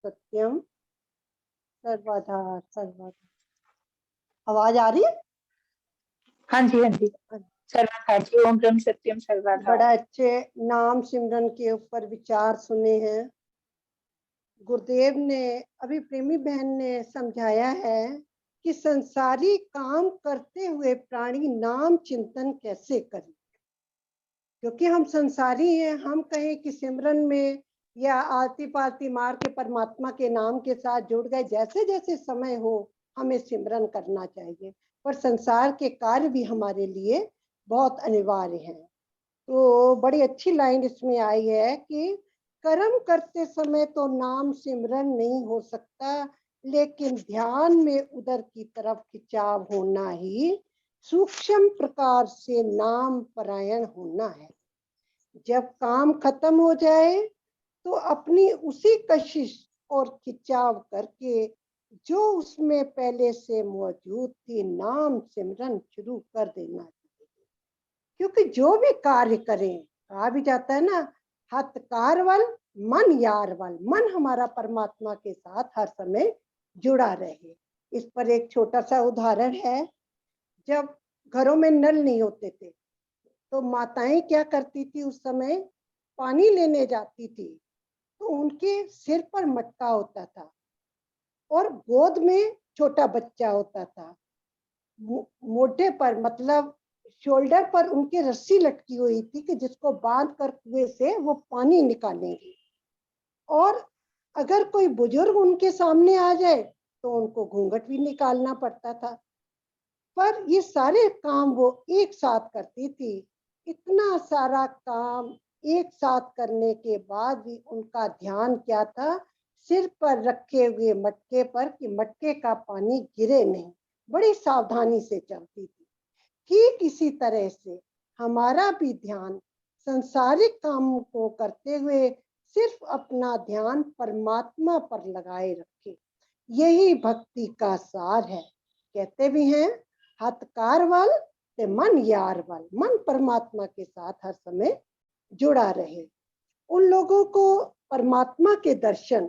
सत्यम सर्वदा सर्वदा। आवाज आ रही है? हाँ जी, हाँ जी। सर्वदा जी, ओम ब्रह्म सत्यम सर्वदा। बड़ा अच्छे नाम सिमरन के ऊपर विचार सुने हैं। गुरुदेव ने अभी प्रेमी बहन ने समझाया है कि संसारी काम करते हुए प्राणी नाम चिंतन कैसे करें, क्योंकि हम संसारी हैं। हम कहें कि सिमरन में या आरती पारती मार के परमात्मा के नाम के साथ जुड़ गए, जैसे जैसे समय हो हमें सिमरन करना चाहिए, पर संसार के कार्य भी हमारे लिए बहुत अनिवार्य हैं। तो बड़ी अच्छी लाइन इसमें आई है कि कर्म करते समय तो नाम सिमरन नहीं हो सकता, लेकिन ध्यान में उधर की तरफ खिंचाव होना ही सूक्ष्म प्रकार से नाम परायण होना है। जब काम खत्म हो जाए तो अपनी उसी कशिश और खिंचाव करके जो उसमें पहले से मौजूद थी नाम सिमरन शुरू कर देना चाहिए। क्योंकि जो भी कार्य करें, कहा भी जाता है ना, हथ कारवल मन यारवल, मन हमारा परमात्मा के साथ हर समय जुड़ा रहे। इस पर एक छोटा सा उदाहरण है। जब घरों में नल नहीं होते थे तो माताएं क्या करती थी, उस समय पानी लेने जाती थी तो उनके सिर पर मटका होता था और गोद में छोटा बच्चा होता था। मोटे पर मतलब शोल्डर पर उनके रस्सी लटकी हुई थी कि जिसको बांध कर कुएं से वो पानी निकालेंगे। और अगर कोई बुजुर्ग उनके सामने आ जाए तो उनको घूंघट भी निकालना पड़ता था, पर ये सारे काम वो एक साथ करती थी। इतना सारा काम एक साथ करने के बाद भी उनका ध्यान क्या था, सिर पर रखे हुए मटके पर कि मटके का पानी गिरे नहीं। बड़ी सावधानी से चलती थी। ठीक इसी तरह से हमारा भी ध्यान संसारिक कामों को करते हुए सिर्फ अपना ध्यान परमात्मा पर लगाए रखे। यही भक्ति का सार है। कहते भी हैं हथ कारवल ते मन यारवल, मन परमात्मा के साथ हर समय जुड़ा रहे। उन लोगों को परमात्मा के दर्शन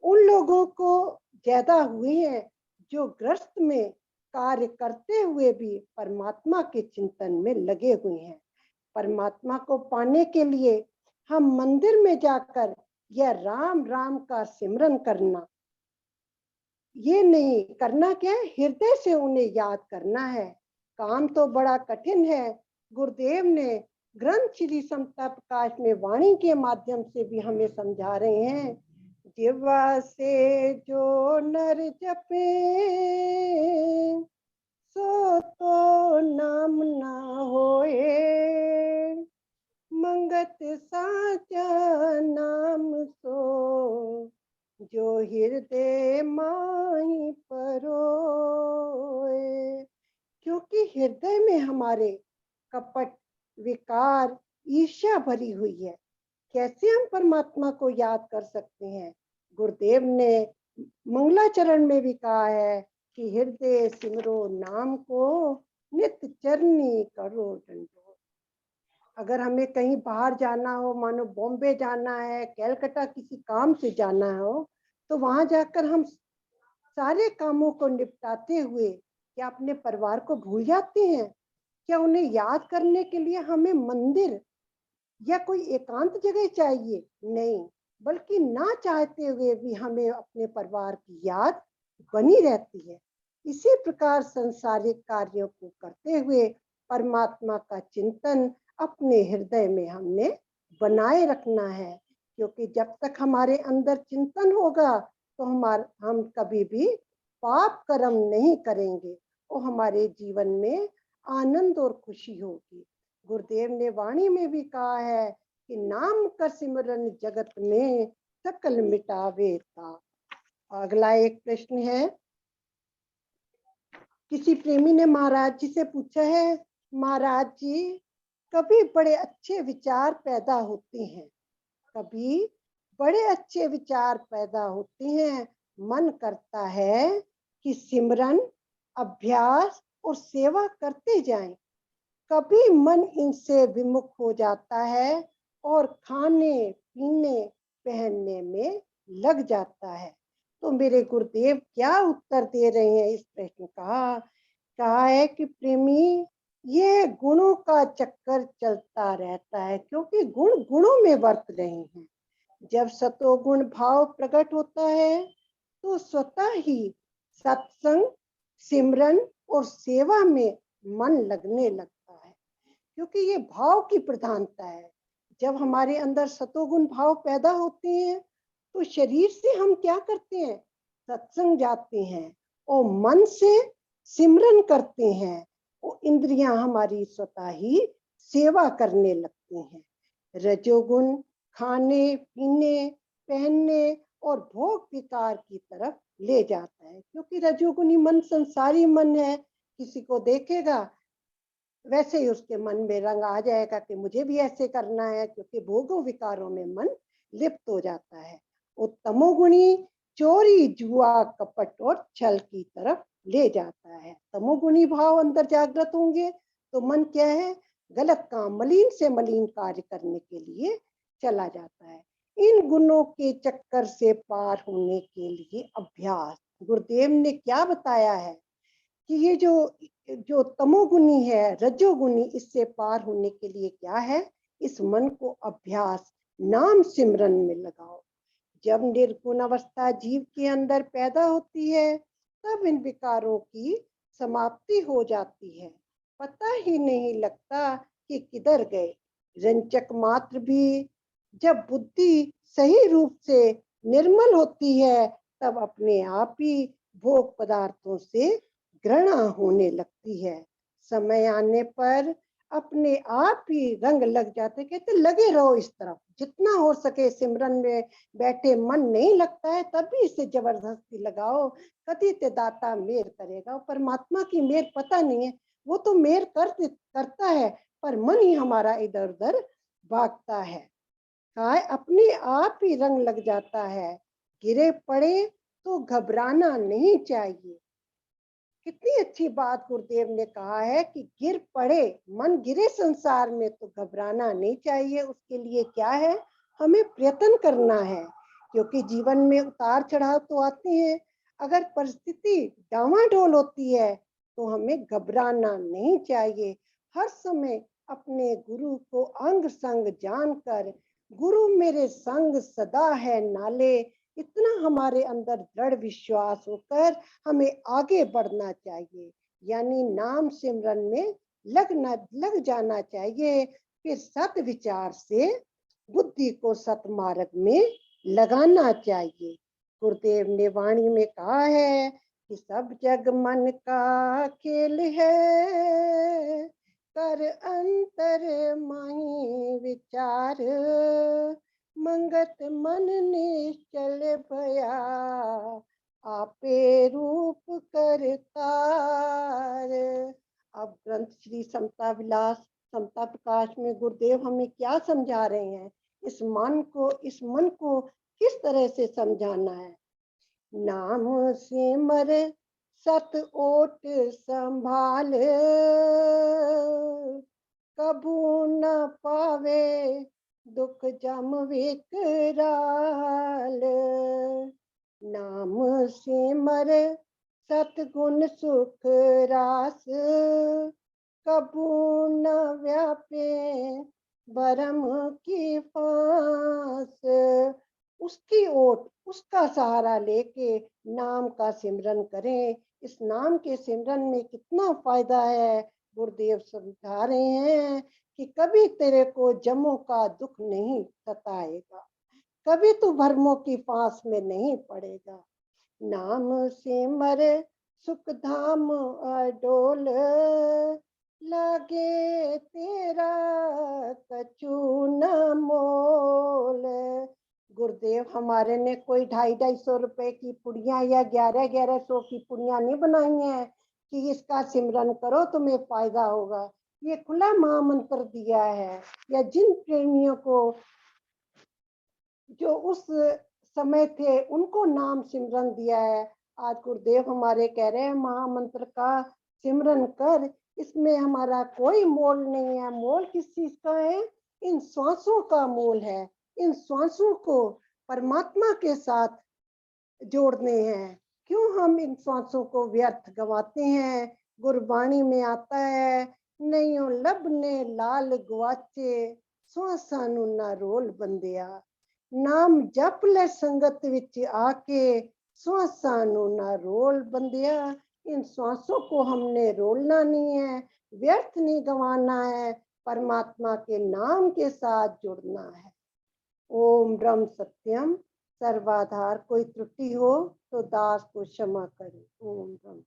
उन लोगों को ज्यादा हुए हैं जो ग्रस्त में कार्य करते हुए भी परमात्मा के चिंतन में लगे हुए हैं। परमात्मा को पाने के लिए हम मंदिर में जाकर यह राम राम का सिमरन करना, ये नहीं करना, क्या है, हृदय से उन्हें याद करना है। काम तो बड़ा कठिन है। गुरुदेव ने ग्रंथ श्री समता प्रकाश में वाणी के माध्यम से भी हमें समझा रहे हैं। जिह्वा से जो नर जपे सो तो नाम ना होए, मंगत साचा नाम सो जो हृदय माही परोए। क्योंकि हृदय में हमारे कपट, विकार, ईर्ष्या भरी हुई है। कैसे हम परमात्मा को याद कर सकते हैं? गुरुदेव ने मंगलाचरण में भी कहा है कि हृदय सिमरो नाम को, नित चरनी करो डंडो। अगर हमें कहीं बाहर जाना हो, मानो बॉम्बे जाना है, कैलकाटा किसी काम से जाना हो, तो वहां जाकर हम सारे कामों को निपटाते हुए क्या अपने परिवार को भूल जाते हैं? क्या उन्हें याद करने के लिए हमें मंदिर या कोई एकांत जगह चाहिए? नहीं, बल्कि ना चाहते हुए भी हमें अपने परिवार की याद बनी रहती है। इसी प्रकार संसारिक कार्यों को करते हुए परमात्मा का चिंतन अपने हृदय में हमने बनाए रखना है। क्योंकि जब तक हमारे अंदर चिंतन होगा तो हम कभी भी पाप कर्म नहीं करेंगे और हमारे जीवन में आनंद और खुशी होगी। गुरुदेव ने वाणी में भी कहा है कि नाम का सिमरन जगत में सकल मिटावे था। अगला एक प्रश्न है। किसी प्रेमी ने महाराज जी से पूछा है, महाराज जी कभी बड़े अच्छे विचार पैदा होते हैं, कभी बड़े अच्छे विचार पैदा होते हैं, मन करता है कि सिमरन, अभ्यास और सेवा करते जाएं। कभी मन इनसे विमुख हो जाता है और खाने पीने पहनने में लग जाता है। तो मेरे गुरुदेव क्या उत्तर दे रहे हैं इस प्रश्न का? कहा है कि प्रेमी, ये गुणों का चक्कर चलता रहता है, क्योंकि गुण गुणों में बरत रहे हैं। जब सतोगुण भाव प्रकट होता है तो स्वतः ही सत्संग, सिमरन और सेवा में मन लगने लगता है, क्योंकि ये भाव की प्रधानता है। जब हमारे अंदर सतोगुण भाव पैदा होते हैं तो शरीर से हम क्या करते हैं? सत्संग जाते हैं और मन से सिमरन करते हैं, और इंद्रियां हमारी स्वतः ही सेवा करने लगती हैं। रजोगुण खाने पीने, पहनने और भोग विकार की तरफ ले जाता है, क्योंकि रजोगुणी मन संसारी मन है। किसी को देखेगा वैसे ही उसके मन में रंग आ जाएगा कि मुझे भी ऐसे करना है, क्योंकि भोगों विकारों में मन लिप्त हो जाता है। और तमोगुणी चोरी, जुआ, कपट और छल की तरफ ले जाता है। तमोगुणी भाव अंदर जागृत होंगे तो मन क्या है? गलत काम, मलिन से मलिन कार्य करने के लिए चला जाता है। इन गुणों के चक्कर से पार होने के लिए अभ्यास, गुरुदेव ने क्या बताया है कि ये जो जो तमोगुनी है, रजोगुनी, इससे पार होने के लिए क्या है? इस मन को अभ्यास, नाम सिमरन में लगाओ। जब निर्गुण अवस्था जीव के अंदर पैदा होती है तब इन विकारों की समाप्ति हो जाती है, पता ही नहीं लगता कि किधर गए। रंचक मात्र भी जब बुद्धि सही रूप से निर्मल होती है तब अपने आप ही भोग पदार्थों से घृणा होने लगती है। समय आने पर अपने आप ही रंग लग जाते। कहते लगे रहो इस तरफ, जितना हो सके सिमरन में बैठे मन नहीं लगता है तब भी इसे जबरदस्ती लगाओ, कति ते दाता मेर करेगा। परमात्मा की मेर पता नहीं है, वो तो मेर करता है, पर मन ही हमारा इधर उधर भागता है। कहा अपने आप ही रंग लग जाता है। गिरे पड़े तो घबराना नहीं चाहिए। कितनी अच्छी बात गुरुदेव ने कहा है कि गिर पड़े, मन गिरे संसार में तो घबराना नहीं चाहिए। उसके लिए क्या है? हमें प्रयत्न करना है, क्योंकि जीवन में उतार चढ़ाव तो आते हैं। अगर परिस्थिति डामाडोल होती है तो हमें घबराना नहीं चाहिए। हर समय अपने गुरु को अंग संग जानकर, गुरु मेरे संग सदा है नाले, इतना हमारे अंदर दृढ़ विश्वास होकर हमें आगे बढ़ना चाहिए। यानी नाम सिमरन में लग जाना चाहिए। फिर सत विचार से बुद्धि को सतमार्ग में लगाना चाहिए। गुरुदेव ने वाणी में कहा है कि सब जग मन का खेल है, कर अंतर माही विचार, मंगत मन निश्चल भया, आपे रूप करतार। अब ग्रंथ श्री समता विलास समता प्रकाश में गुरुदेव हमें क्या समझा रहे हैं? इस मन को किस तरह से समझाना है? नाम सिमर सत ओट संभाल, कबू न पावे दुख जम विकराल। नाम सिमर सतगुण सुख रास, कबू न व्यापे भरम की फांस। उसकी ओट, उसका सहारा लेके नाम का सिमरन करें। इस नाम के सिमरन में कितना फायदा है गुरुदेव समझा रहे हैं कि कभी तेरे को जमों का दुख नहीं सताएगा, कभी तू भरमों की फांस में नहीं पड़ेगा। नाम सिमर सुख धाम अडोल, लागे तेरा कछु न मोल। गुरुदेव हमारे ने कोई 250-250 रुपए की पुड़िया या 1100-1100 की पुड़िया नहीं बनाई है कि इसका सिमरन करो तुम्हें फायदा होगा। ये खुला महामंत्र दिया है, या जिन प्रेमियों को जो उस समय थे उनको नाम सिमरन दिया है। आज गुरुदेव हमारे कह रहे हैं महामंत्र का सिमरन कर, इसमें हमारा कोई मोल नहीं है। मोल किस चीज का है? इन श्वासों का मोल है। इन श्वासों को परमात्मा के साथ जोड़ने हैं। क्यों हम इन श्वासों को व्यर्थ गंवाते हैं? गुरबाणी में आता है, नैयो लब ने लाल गुआचे, श्वासां नू ना रोल बंदिया। नाम जप ले संगत विच आके, श्वासां नू ना रोल बंदिया। इन श्वासों को हमने रोलना नहीं है, व्यर्थ नहीं गंवाना है, परमात्मा के नाम के साथ जुड़ना है। ओम ब्रह्म सत्यम सर्वाधार। कोई त्रुटि हो तो दास को क्षमा करे। ओम ब्रह्म।